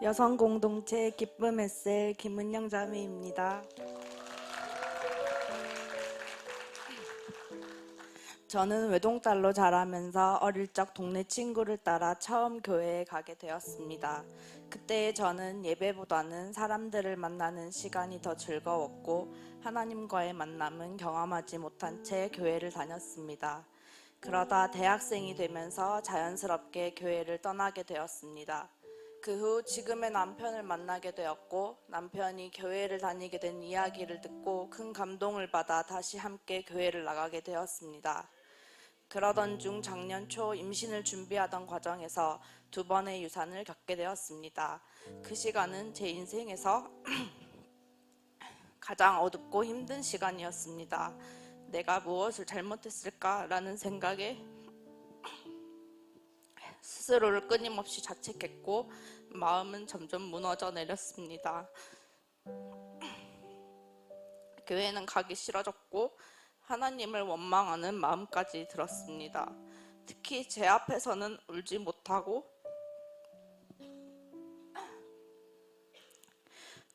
여성공동체 기쁨 SL 김은영 자매입니다. 저는 외동딸로 자라면서 어릴 적 동네 친구를 따라 처음 교회에 가게 되었습니다. 그때 저는 예배보다는 사람들을 만나는 시간이 더 즐거웠고 하나님과의 만남은 경험하지 못한 채 교회를 다녔습니다. 그러다 대학생이 되면서 자연스럽게 교회를 떠나게 되었습니다. 그 후 지금의 남편을 만나게 되었고 남편이 교회를 다니게 된 이야기를 듣고 큰 감동을 받아 다시 함께 교회를 나가게 되었습니다. 그러던 중 작년 초 임신을 준비하던 과정에서 2번의 유산을 겪게 되었습니다. 그 시간은 제 인생에서 가장 어둡고 힘든 시간이었습니다. 내가 무엇을 잘못했을까라는 생각에 스스로를 끊임없이 자책했고 마음은 점점 무너져 내렸습니다. 교회는 가기 싫어졌고 하나님을 원망하는 마음까지 들었습니다. 특히 제 앞에서는 울지 못하고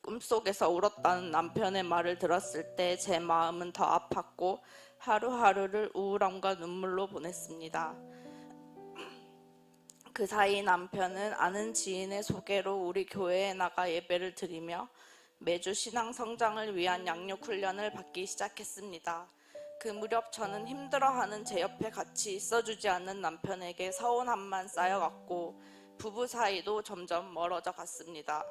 꿈속에서 울었다는 남편의 말을 들었을 때 제 마음은 더 아팠고 하루하루를 우울함과 눈물로 보냈습니다. 그 사이 남편은 아는 지인의 소개로 우리 교회에 나가 예배를 드리며 매주 신앙 성장을 위한 양육 훈련을 받기 시작했습니다. 그 무렵 저는 힘들어하는 제 옆에 같이 있어주지 않는 남편에게 서운함만 쌓여갔고 부부 사이도 점점 멀어져 갔습니다.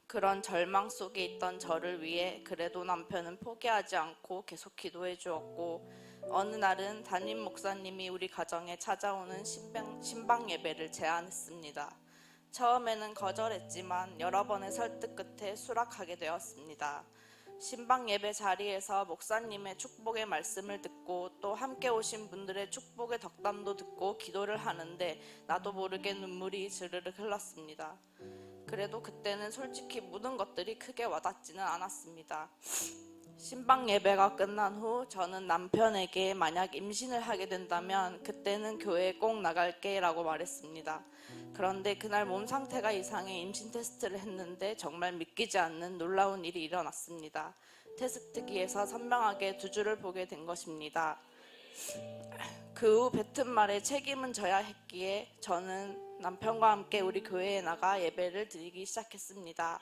그런 절망 속에 있던 저를 위해 그래도 남편은 포기하지 않고 계속 기도해 주었고 어느 날은 담임 목사님이 우리 가정에 찾아오는 신방 예배를 제안했습니다. 처음에는 거절했지만 여러 번의 설득 끝에 수락하게 되었습니다. 신방 예배 자리에서 목사님의 축복의 말씀을 듣고 또 함께 오신 분들의 축복의 덕담도 듣고 기도를 하는데 나도 모르게 눈물이 주르르 흘렀습니다. 그래도 그때는 솔직히 모든 것들이 크게 와닿지는 않았습니다. 신방 예배가 끝난 후 저는 남편에게 만약 임신을 하게 된다면 그때는 교회에 꼭 나갈게 라고 말했습니다. 그런데 그날 몸 상태가 이상해 임신 테스트를 했는데 정말 믿기지 않는 놀라운 일이 일어났습니다. 테스트기에서 선명하게 2줄을 보게 된 것입니다. 그 후 뱉은 말에 책임은 져야 했기에 저는 남편과 함께 우리 교회에 나가 예배를 드리기 시작했습니다.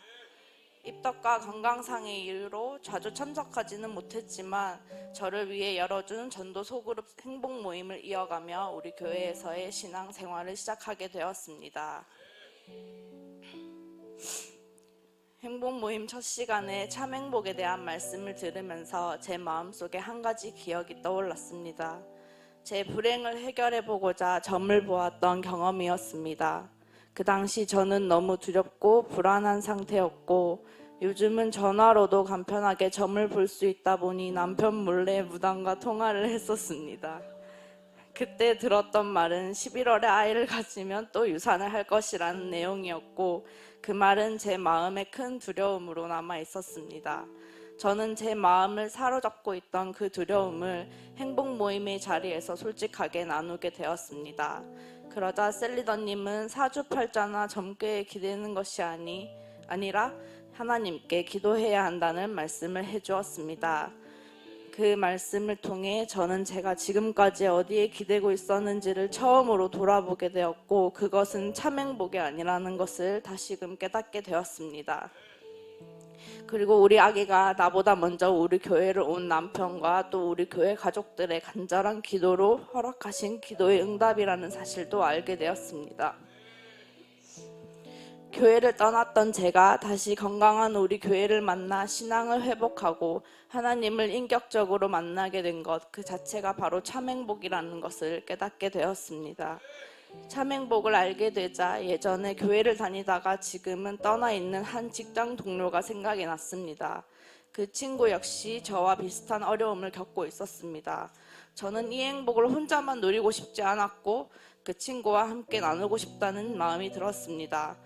입덕과 건강상의 이유로 자주 참석하지는 못했지만 저를 위해 열어준 전도 소그룹 행복 모임을 이어가며 우리 교회에서의 신앙 생활을 시작하게 되었습니다. 행복 모임 첫 시간에 참 행복에 대한 말씀을 들으면서 제 마음속에 한 가지 기억이 떠올랐습니다. 제 불행을 해결해보고자 점을 보았던 경험이었습니다. 그 당시 저는 너무 두렵고 불안한 상태였고 요즘은 전화로도 간편하게 점을 볼 수 있다 보니 남편 몰래 무당과 통화를 했었습니다. 그때 들었던 말은 11월에 아이를 가지면 또 유산을 할 것이라는 내용이었고 그 말은 제 마음에 큰 두려움으로 남아 있었습니다. 저는 제 마음을 사로잡고 있던 그 두려움을 행복 모임의 자리에서 솔직하게 나누게 되었습니다. 그러자 셀리더님은 사주팔자나 점괘에 기대는 것이 아니라 하나님께 기도해야 한다는 말씀을 해주었습니다. 그 말씀을 통해 저는 제가 지금까지 어디에 기대고 있었는지를 처음으로 돌아보게 되었고 그것은 참 행복이 아니라는 것을 다시금 깨닫게 되었습니다. 그리고 우리 아기가 나보다 먼저 우리 교회를 온 남편과 또 우리 교회 가족들의 간절한 기도로 허락하신 기도의 응답이라는 사실도 알게 되었습니다. 교회를 떠났던 제가 다시 건강한 우리 교회를 만나 신앙을 회복하고 하나님을 인격적으로 만나게 된 것 그 자체가 바로 참 행복이라는 것을 깨닫게 되었습니다. 참 행복을 알게 되자 예전에 교회를 다니다가 지금은 떠나 있는 한 직장 동료가 생각이 났습니다. 그 친구 역시 저와 비슷한 어려움을 겪고 있었습니다. 저는 이 행복을 혼자만 누리고 싶지 않았고 그 친구와 함께 나누고 싶다는 마음이 들었습니다.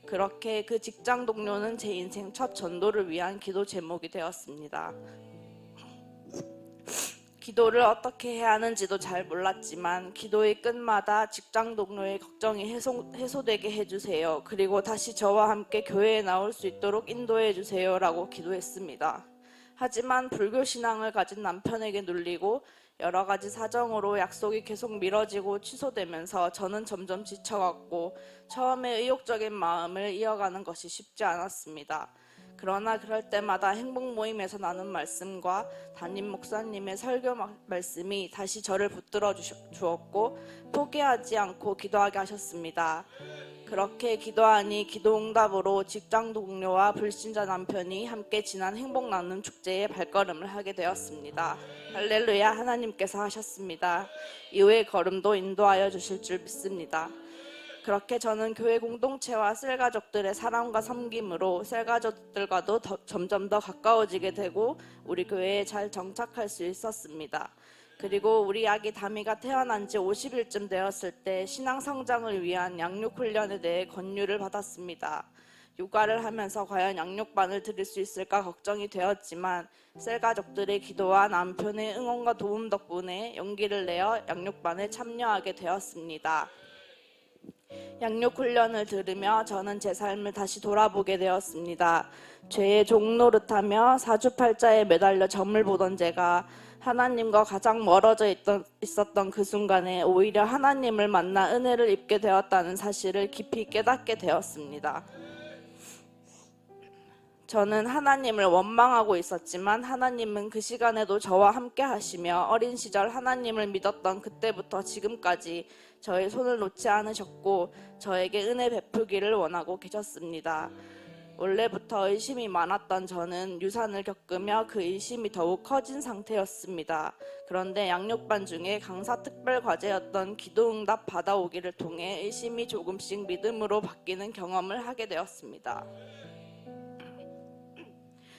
그렇게 그 직장 동료는 제 인생 첫 전도를 위한 기도 제목이 되었습니다. 기도를 어떻게 해야 하는지도 잘 몰랐지만 기도의 끝마다 직장 동료의 걱정이 해소되게 해주세요. 그리고 다시 저와 함께 교회에 나올 수 있도록 인도해 주세요 라고 기도했습니다. 하지만 불교 신앙을 가진 남편에게 눌리고 여러 가지 사정으로 약속이 계속 미뤄지고 취소되면서 저는 점점 지쳐갔고 처음에 의욕적인 마음을 이어가는 것이 쉽지 않았습니다. 그러나 그럴 때마다 행복 모임에서 나눈 말씀과 담임 목사님의 설교 말씀이 다시 저를 붙들어 주었고 포기하지 않고 기도하게 하셨습니다. 그렇게 기도하니 기도응답으로 직장 동료와 불신자 남편이 함께 지난 행복 나눔 축제에 발걸음을 하게 되었습니다. 할렐루야, 하나님께서 하셨습니다. 이후의 걸음도 인도하여 주실 줄 믿습니다. 그렇게 저는 교회 공동체와 셀가족들의 사랑과 섬김으로 셀가족들과도 점점 더 가까워지게 되고 우리 교회에 잘 정착할 수 있었습니다. 그리고 우리 아기 다미가 태어난 지 50일쯤 되었을 때 신앙 성장을 위한 양육 훈련에 대해 권유를 받았습니다. 육아를 하면서 과연 양육반을 들일 수 있을까 걱정이 되었지만 셀가족들의 기도와 남편의 응원과 도움 덕분에 용기를 내어 양육반에 참여하게 되었습니다. 양육훈련을 들으며 저는 제 삶을 다시 돌아보게 되었습니다. 죄의 종노릇하며 사주팔자에 매달려 점을 보던 제가 하나님과 가장 멀어져 있었던 그 순간에 오히려 하나님을 만나 은혜를 입게 되었다는 사실을 깊이 깨닫게 되었습니다. 저는 하나님을 원망하고 있었지만 하나님은 그 시간에도 저와 함께 하시며 어린 시절 하나님을 믿었던 그때부터 지금까지 저의 손을 놓지 않으셨고 저에게 은혜 베풀기를 원하고 계셨습니다. 원래부터 의심이 많았던 저는 유산을 겪으며 그 의심이 더욱 커진 상태였습니다. 그런데 양육반 중에 강사 특별 과제였던 기도응답 받아오기를 통해 의심이 조금씩 믿음으로 바뀌는 경험을 하게 되었습니다.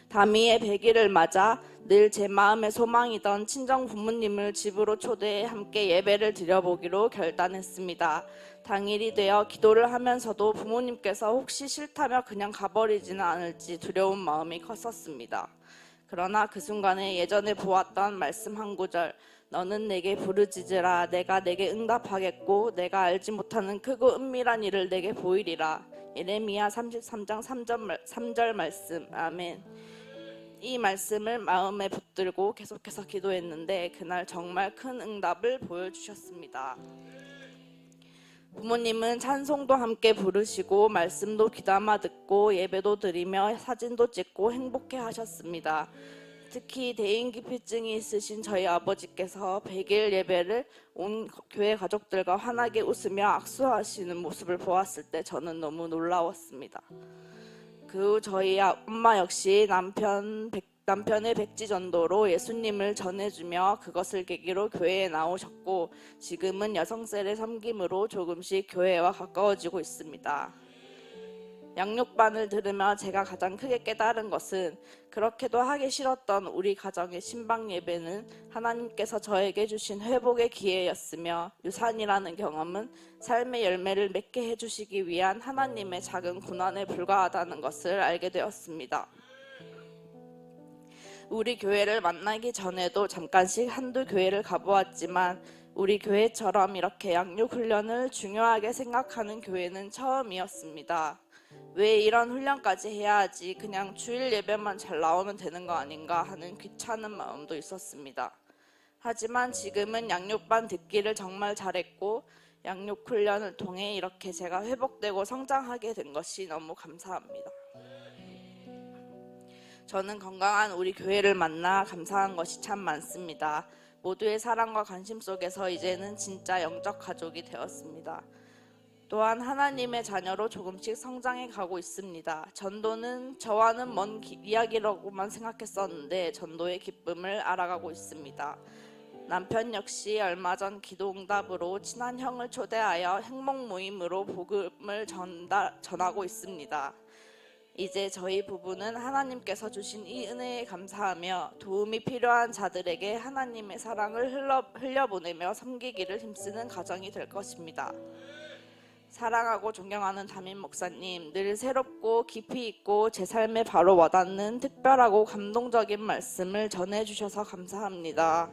다미의 100일을 맞아 늘 제 마음의 소망이던 친정 부모님을 집으로 초대해 함께 예배를 드려보기로 결단했습니다. 당일이 되어 기도를 하면서도 부모님께서 혹시 싫다며 그냥 가버리지는 않을지 두려운 마음이 컸었습니다. 그러나 그 순간에 예전에 보았던 말씀 한 구절, 너는 내게 부르짖으라 내가 내게 응답하겠고 내가 알지 못하는 크고 은밀한 일을 내게 보이리라. 예레미야 33장 3절 말씀. 아멘. 이 말씀을 마음에 붙들고 계속해서 기도했는데 그날 정말 큰 응답을 보여주셨습니다. 부모님은 찬송도 함께 부르시고 말씀도 귀담아 듣고 예배도 드리며 사진도 찍고 행복해 하셨습니다. 특히 대인기피증이 있으신 저희 아버지께서 100일 예배를 온 교회 가족들과 환하게 웃으며 악수하시는 모습을 보았을 때 저는 너무 놀라웠습니다. 그 후 저희 엄마 역시 남편의 백지전도로 예수님을 전해주며 그것을 계기로 교회에 나오셨고 지금은 여성셀의 섬김으로 조금씩 교회와 가까워지고 있습니다. 양육반을 들으며 제가 가장 크게 깨달은 것은 그렇게도 하기 싫었던 우리 가정의 신방 예배는 하나님께서 저에게 주신 회복의 기회였으며 유산이라는 경험은 삶의 열매를 맺게 해주시기 위한 하나님의 작은 고난에 불과하다는 것을 알게 되었습니다. 우리 교회를 만나기 전에도 잠깐씩 한두 교회를 가보았지만 우리 교회처럼 이렇게 양육훈련을 중요하게 생각하는 교회는 처음이었습니다. 왜 이런 훈련까지 해야 하지? 그냥 주일 예배만 잘 나오면 되는 거 아닌가 하는 귀찮은 마음도 있었습니다. 하지만 지금은 양육반 듣기를 정말 잘했고 양육훈련을 통해 이렇게 제가 회복되고 성장하게 된 것이 너무 감사합니다. 저는 건강한 우리 교회를 만나 감사한 것이 참 많습니다. 모두의 사랑과 관심 속에서 이제는 진짜 영적 가족이 되었습니다. 또한 하나님의 자녀로 조금씩 성장해 가고 있습니다. 전도는 저와는 먼 이야기라고만 생각했었는데 전도의 기쁨을 알아가고 있습니다. 남편 역시 얼마 전 기도응답으로 친한 형을 초대하여 행복 모임으로 복음을 전하고 있습니다. 이제 저희 부부는 하나님께서 주신 이 은혜에 감사하며 도움이 필요한 자들에게 하나님의 사랑을 흘려보내며 섬기기를 힘쓰는 가정이 될 것입니다. 사랑하고 존경하는 담임 목사님, 늘 새롭고 깊이 있고 제 삶에 바로 와닿는 특별하고 감동적인 말씀을 전해주셔서 감사합니다.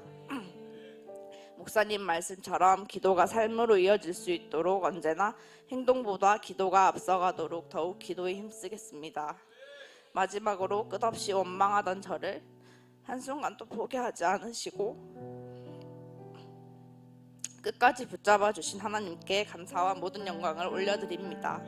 목사님 말씀처럼 기도가 삶으로 이어질 수 있도록 언제나 행동보다 기도가 앞서가도록 더욱 기도에 힘쓰겠습니다. 마지막으로 끝없이 원망하던 저를 한순간도 포기하지 않으시고 끝까지 붙잡아 주신 하나님께 감사와 모든 영광을 올려드립니다.